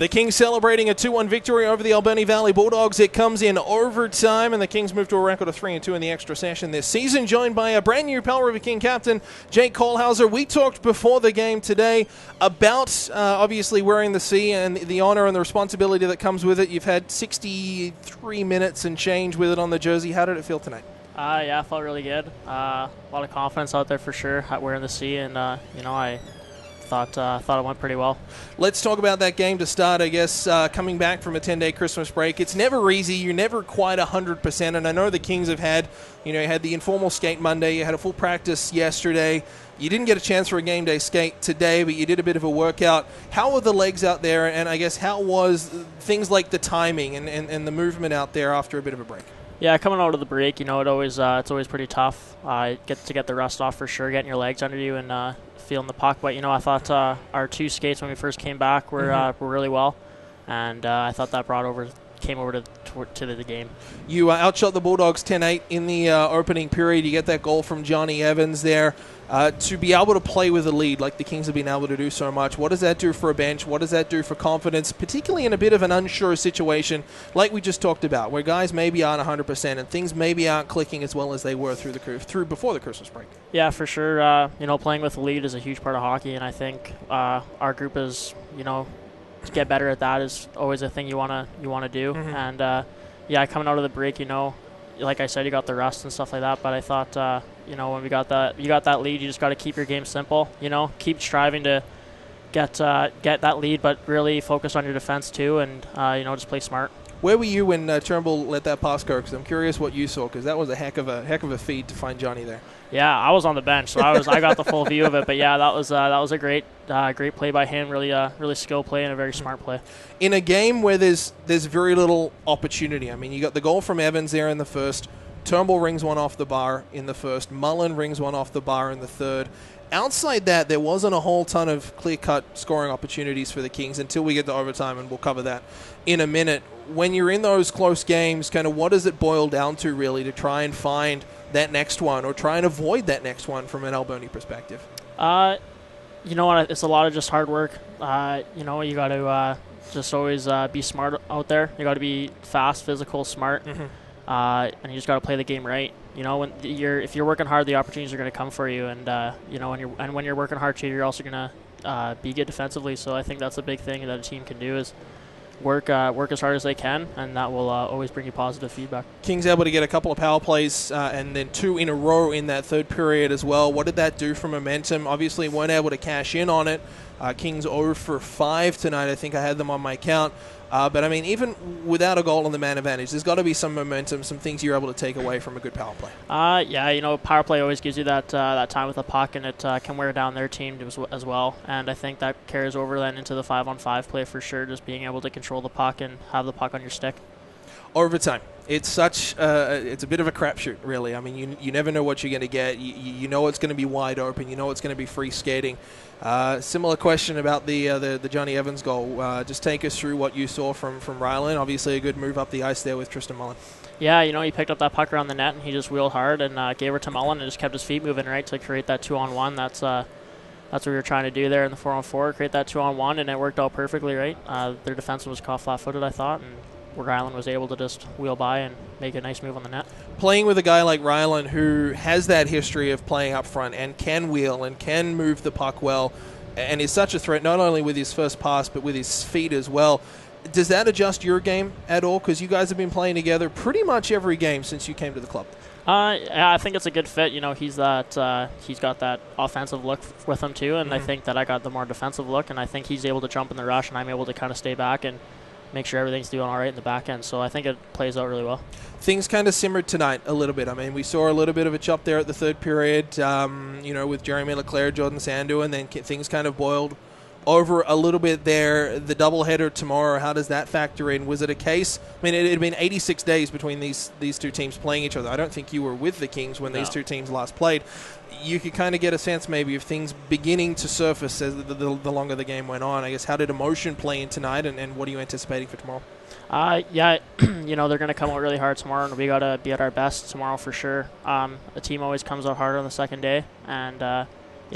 The Kings celebrating a 2-1 victory over the Albany Valley Bulldogs. It comes in overtime, and the Kings move to a record of 3-2 in the extra session this season, joined by a brand new Powell River King captain, Jake Kohlhauser. We talked before the game today about obviously wearing the C and the honor and the responsibility that comes with it. You've had 63 minutes and change with it on the jersey. How did it feel tonight? Yeah, I felt really good. A lot of confidence out there for sure, wearing the C, and I thought it went pretty well. Let's talk about that game to start, I guess, coming back from a 10-day Christmas break. It's never easy. You're never quite 100%, and I know the Kings have had, you had the informal skate Monday. You had a full practice yesterday. You didn't get a chance for a game day skate today, but you did a bit of a workout. How were the legs out there, and I guess how was things like the timing and the movement out there after a bit of a break? Yeah, coming out of the break, it's always pretty tough. Get the rust off for sure, getting your legs under you and feeling the puck. But I thought our two skates when we first came back were really well, and I thought that came over to the game. You outshot the Bulldogs 10-8 in the opening period. You get that goal from Johnny Evans there. To be able to play with a lead like the Kings have been able to do so much, what does that do for a bench? What does that do for confidence, particularly in a bit of an unsure situation like we just talked about, where guys maybe aren't 100% and things maybe aren't clicking as well as they were before the Christmas break? Yeah, for sure. Playing with a lead is a huge part of hockey, and I think our group is, to get better at that is always a thing you wanna do. And coming out of the break, like I said, you got the rust and stuff like that. But I thought, when you got that lead, you just got to keep your game simple. Keep striving to get that lead, but really focus on your defense too, and just play smart. Where were you when Turnbull let that pass go? Because I'm curious what you saw, because that was a heck of a feed to find Johnny there. Yeah, I was on the bench, so I got the full view of it. But yeah, that was a great play by him. Really skill play and a very smart play. In a game where there's very little opportunity. I mean, you got the goal from Evans there in the first. Turnbull rings one off the bar in the first. Mullen rings one off the bar in the third. Outside that, there wasn't a whole ton of clear-cut scoring opportunities for the Kings until we get to overtime, and we'll cover that in a minute. When you're in those close games, kind of what does it boil down to, really, to try and find that next one or try and avoid that next one from an Albany perspective? You know what? It's a lot of just hard work. You got to just always be smart out there. You got to be fast, physical, smart, and you just got to play the game right. If you're working hard, the opportunities are going to come for you, and when you're working hard too, you're also going to be good defensively. So I think that's a big thing that a team can do is work as hard as they can, and that will always bring you positive feedback. Kings able to get a couple of power plays and then two in a row in that third period as well. What did that do for momentum? Obviously weren't able to cash in on it. Kings 0 for 5 tonight. I think I had them on my count. But, I mean, even without a goal on the man advantage, there's got to be some momentum, some things you're able to take away from a good power play. Power play always gives you that time with the puck, and it can wear down their team as well. And I think that carries over then into the 5-on-5 play for sure, just being able to control the puck and have the puck on your stick. Overtime. It's it's a bit of a crapshoot, really. I mean, you never know what you're going to get. You know it's going to be wide open. You know it's going to be free skating. Similar question about the Johnny Evans goal. Just take us through what you saw from Ryland. Obviously a good move up the ice there with Tristan Mullen. Yeah, he picked up that puck around the net and he just wheeled hard and gave it to Mullen and just kept his feet moving right to create that 2-on-1. That's what we were trying to do there in the 4-on-4, create that 2-on-1, and it worked out perfectly right. Their defenseman was caught flat-footed, I thought, and Ryland was able to just wheel by and make a nice move on the net. Playing with a guy like Ryland who has that history of playing up front and can wheel and can move the puck well and is such a threat not only with his first pass but with his feet as well, does that adjust your game at all? Because you guys have been playing together pretty much every game since you came to the club. I think it's a good fit. He's got that offensive look with him too, and I think that I got the more defensive look, and I think he's able to jump in the rush and I'm able to kind of stay back and make sure everything's doing all right in the back end. So I think it plays out really well. Things kind of simmered tonight a little bit. I mean, we saw a little bit of a chop there at the third period, with Jeremy Leclerc, Jordan Sandu, and then things kind of boiled over a little bit there. The doubleheader tomorrow, how does that factor in? Was it a case? I mean, it had been 86 days between these two teams playing each other. I don't think you were with the Kings when these two teams last played. You could kind of get a sense maybe of things beginning to surface as the longer the game went on. I guess, how did emotion play in tonight, and what are you anticipating for tomorrow? They're going to come out really hard tomorrow, and we got to be at our best tomorrow for sure. The team always comes out harder on the second day, and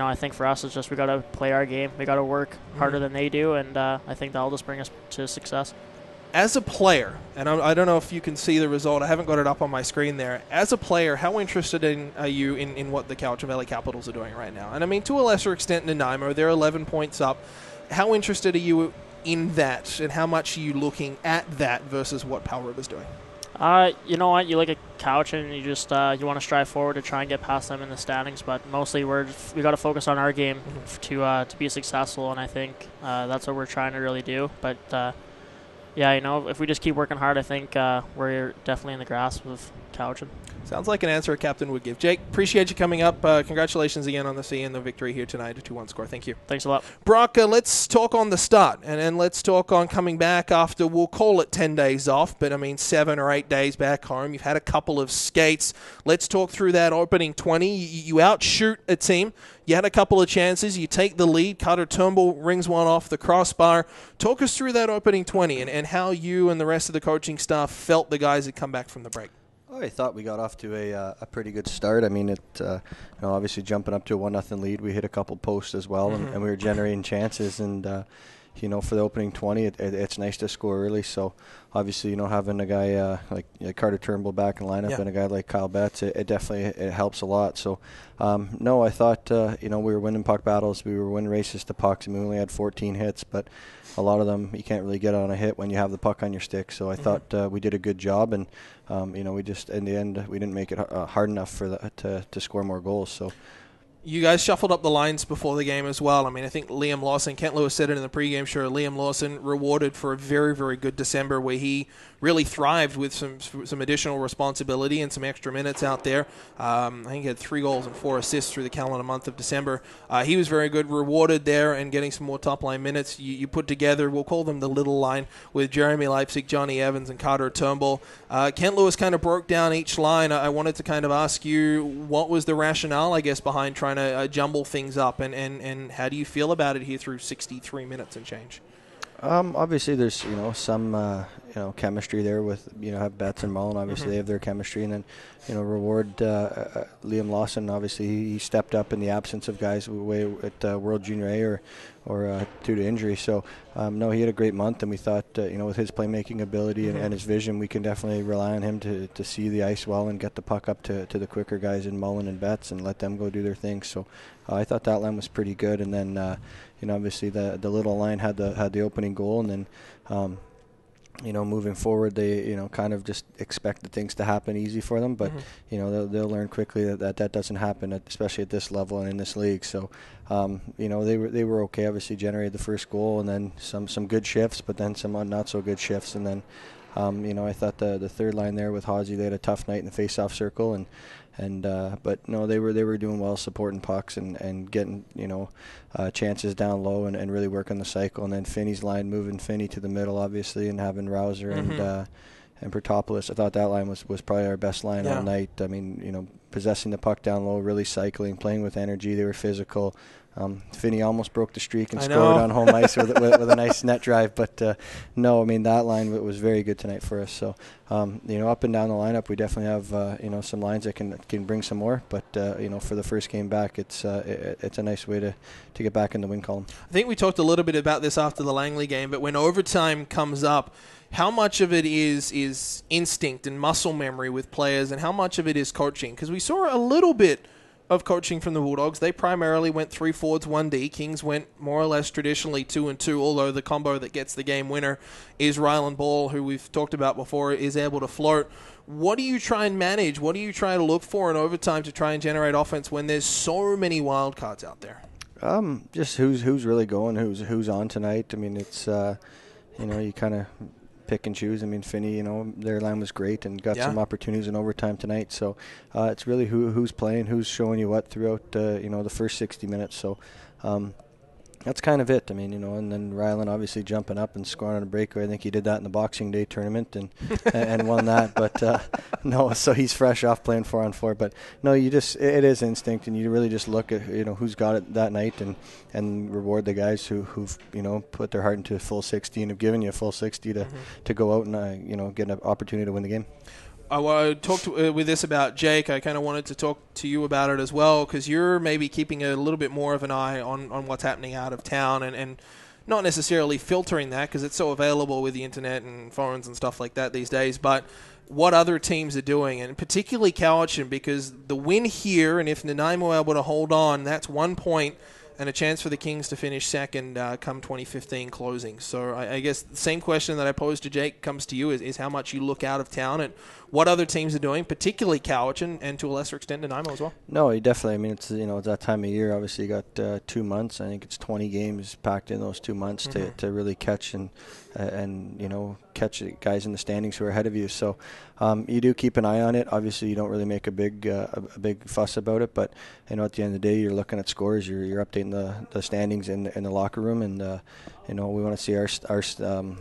I think for us, it's just we got to play our game. We got to work harder than they do, and I think that'll just bring us to success. As a player, and I don't know if you can see the result. I haven't got it up on my screen there. As a player, how interested are you in what the Cowichan Valley Capitals are doing right now? And I mean, to a lesser extent, Nanaimo, they're 11 points up. How interested are you in that, and how much are you looking at that versus what Powell River's doing? You know what? You look at Cowichan and you just you want to strive forward to try and get past them in the standings, but mostly we got to focus on our game to be successful, and I think that's what we're trying to really do. But yeah, if we just keep working hard, I think we're definitely in the grasp of Cowichan. Sounds like an answer a captain would give. Jake, appreciate you coming up. Congratulations again on the C and the victory here tonight, a 2-1 score. Thank you. Thanks a lot. Brock, let's talk on the start, and let's talk on coming back after, we'll call it 10 days off, but I mean 7 or 8 days back home. You've had a couple of skates. Let's talk through that opening 20. You outshoot a team. You had a couple of chances. You take the lead. Carter Turnbull rings one off the crossbar. Talk us through that opening 20 and how you and the rest of the coaching staff felt the guys had come back from the break. I thought we got off to a pretty good start. I mean, obviously jumping up to a 1-0 lead, we hit a couple posts as well, and we were generating chances. And for the opening 20, it's nice to score early. So obviously, having a guy like Carter Turnbull back in the lineup and a guy like Kyle Betts, it definitely helps a lot. So I thought we were winning puck battles, we were winning races to pucks, and we only had 14 hits, but a lot of them you can't really get on a hit when you have the puck on your stick. So I thought we did a good job, and we just in the end we didn't make it hard enough for to score more goals. So. You guys shuffled up the lines before the game as well. I mean, I think Liam Lawson, Kent Lewis said it in the pregame show, Liam Lawson rewarded for a very, very good December where he really thrived with some additional responsibility and some extra minutes out there. I think he had 3 goals and 4 assists through the calendar month of December. He was very good, rewarded there and getting some more top-line minutes. You put together, we'll call them the little line, with Jeremy Leipzig, Johnny Evans, and Carter Turnbull. Kent Lewis kind of broke down each line. I wanted to kind of ask you, what was the rationale, I guess, behind trying to jumble things up, and how do you feel about it here through 63 minutes and change? Obviously, there's some chemistry there with have Betts and Mullen. Obviously, they have their chemistry, and then reward Liam Lawson. Obviously, he stepped up in the absence of guys away at World Junior A or due to injury. So he had a great month, and we thought with his playmaking ability and his vision, we can definitely rely on him to see the ice well and get the puck up to the quicker guys in Mullen and Betts and let them go do their thing. So I thought that line was pretty good, and then obviously the little line had the opening goal, and then moving forward, they kind of just expect the things to happen easy for them, but they'll learn quickly that doesn't happen, especially at this level and in this league. So they were okay. Obviously, generated the first goal, and then some good shifts, but then some not so good shifts, and then I thought the third line there with Hawsey, they had a tough night in the face-off circle, but no, they were doing well, supporting pucks and getting chances down low and really working the cycle. And then Finney's line, moving Finney to the middle, obviously, and having Rouser and Pertopoulos. I thought that line was probably our best line all night. I mean, possessing the puck down low, really cycling, playing with energy. They were physical. Finney almost broke the streak and scored on home ice with a nice net drive. But no, I mean, that line was very good tonight for us. So, up and down the lineup, we definitely have some lines that can bring some more. But for the first game back, it's a nice way to get back in the win column. I think we talked a little bit about this after the Langley game, but when overtime comes up, how much of it is instinct and muscle memory with players, and how much of it is coaching? Because we saw a little bit of coaching from the Bulldogs. They primarily went 3 forwards, 1D. Kings went more or less traditionally 2 and 2, although the combo that gets the game winner is Ryland Ball, who we've talked about before, is able to float. What do you try and manage? What do you try to look for in overtime to try and generate offense when there's so many wild cards out there? Just who's really going, who's on tonight. I mean, it's you kind of pick and choose. I mean, Finney, their line was great and got some opportunities in overtime tonight. So it's really who's playing, who's showing you what throughout the first 60 minutes. So that's kind of it. I mean, and then Ryland obviously jumping up and scoring on a breakaway. I think he did that in the Boxing Day tournament and won that. But no, so he's fresh off playing 4-on-4. But no, it is instinct, and you really just look at who's got it that night and reward the guys who've put their heart into a full 60 and have given you a full 60 to go out and get an opportunity to win the game. I talked with this about Jake. I kind of wanted to talk to you about it as well, because you're maybe keeping a little bit more of an eye on what's happening out of town, and not necessarily filtering that because it's so available with the internet and phones and stuff like that these days, but what other teams are doing, and particularly Cowichan, because the win here, and if Nanaimo are able to hold on, that's 1 point and a chance for the Kings to finish second come 2015 closing. So I guess the same question that I posed to Jake comes to you is how much you look out of town and what other teams are doing, particularly Cowichan and to a lesser extent Nanaimo as well. No, definitely. I mean, it's it's that time of year. Obviously, you got 2 months. I think it's 20 games packed in those 2 months to really catch and catch guys in the standings who are ahead of you. So you do keep an eye on it. Obviously, you don't really make a big fuss about it, but at the end of the day, you're looking at scores. You're updating the standings in the locker room, and we want to see our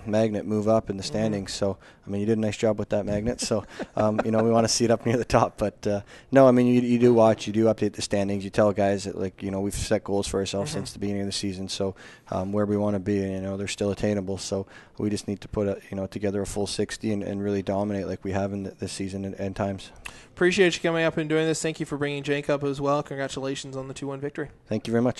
magnet move up in the standings. So I mean, you did a nice job with that magnet. So we want to see it up near the top. But no, I mean, you do watch, you do update the standings. You tell guys that we've set goals for ourselves since the beginning of the season. So where we want to be, they're still attainable. So we just need to put together a full 60 and really dominate like we have in this season and times. Appreciate you coming up and doing this. Thank you for bringing Jake up as well. Congratulations on the 2-1 victory. Thank you very much.